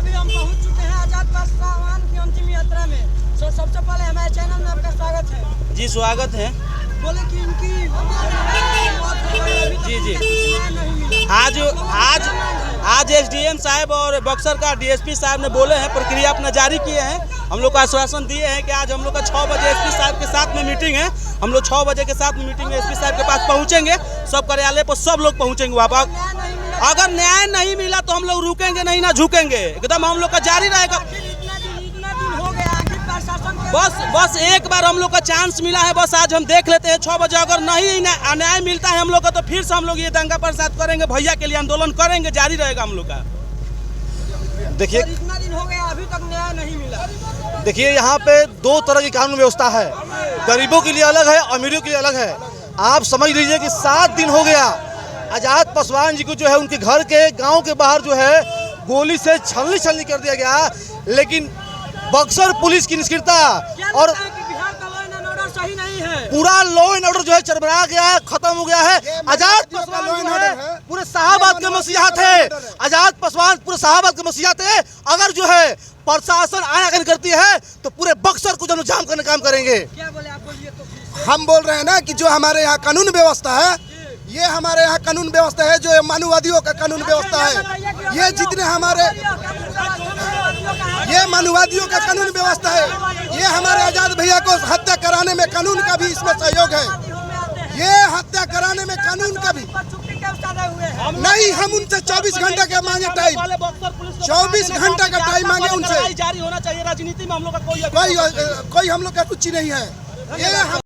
अभी हम पहुंच चुके हैं आजाद पासवान की अंतिम यात्रा में। सर सबसे पहले हमारे चैनल में आपका स्वागत है। जी स्वागत है। बोले कि इनकी जी आज एसडीएम साहब और बक्सर का डीएसपी साहब ने बोले हैं, प्रक्रिया अपना जारी किए हैं। हम लोग को आश्वासन दिए हैं कि आज हम लोग का 6 बजे एसपी साहब के साथ में मीटिंग है। हम लोग 6 बजे के साथ में मीटिंग में एसपी साहब के पास पहुंचेंगे। सब कार्यालय पर सब लोग पहुंचेंगे वहाँ पर। अगर न्याय नहीं मिला तो हम लोग रुकेंगे नहीं, ना झुकेंगे, एकदम हम लोग का जारी रहेगा। बस एक बार हम लोग का चांस मिला है, बस आज हम देख लेते हैं 6 बजे। अगर नहीं न्याय मिलता है हम लोग का तो फिर से हम लोग ये दंगा प्रसाद करेंगे, भैया के लिए आंदोलन करेंगे, जारी रहेगा हम लोग का। देखिए इतना दिन हो गया अभी तक न्याय नहीं मिला। देखिए यहाँ पे 2 तरह की कानून व्यवस्था है, गरीबों के लिए अलग है, अमीरों के लिए अलग है। आप समझ लीजिए कि 7 दिन हो गया आजाद पासवान जी को जो है उनके घर के गाँव के बाहर जो है गोली से छलनी कर दिया गया, लेकिन बक्सर पुलिस की निष्क्रियता और बिहार का लॉ एंड ऑर्डर सही नहीं है। पूरा लॉ एंड ऑर्डर जो है चरमरा गया है, खत्म हो गया है। आजाद पासवान जो है पूरे साहबाद के मसीहा थे। आजाद पासवान पूरे साहबाद के मसीहा थे। अगर जो है प्रशासन आनाकानी करती है तो पूरे बक्सर को जब जाम करने काम करेंगे। क्या बोले आप बोलिए तो। हम बोल रहे हैं ना कि जो हमारे यहाँ कानून व्यवस्था है, ये हमारे यहाँ कानून व्यवस्था है, जो मानववादियों का कानून व्यवस्था है। ये जितने हमारे ये मानववादियों का कानून व्यवस्था है, ये हमारे आजाद भैया को हत्या कराने में कानून का भी इसमें सहयोग है। ये हत्या कराने में कानून का भी नहीं। हम उनसे 24 घंटे का मांगे टाइम, 24 घंटे का टाइम मांगे उनसे। जारी होना चाहिए। राजनीति में हम लोग का कोई हम लोग का रुचि नहीं है। ये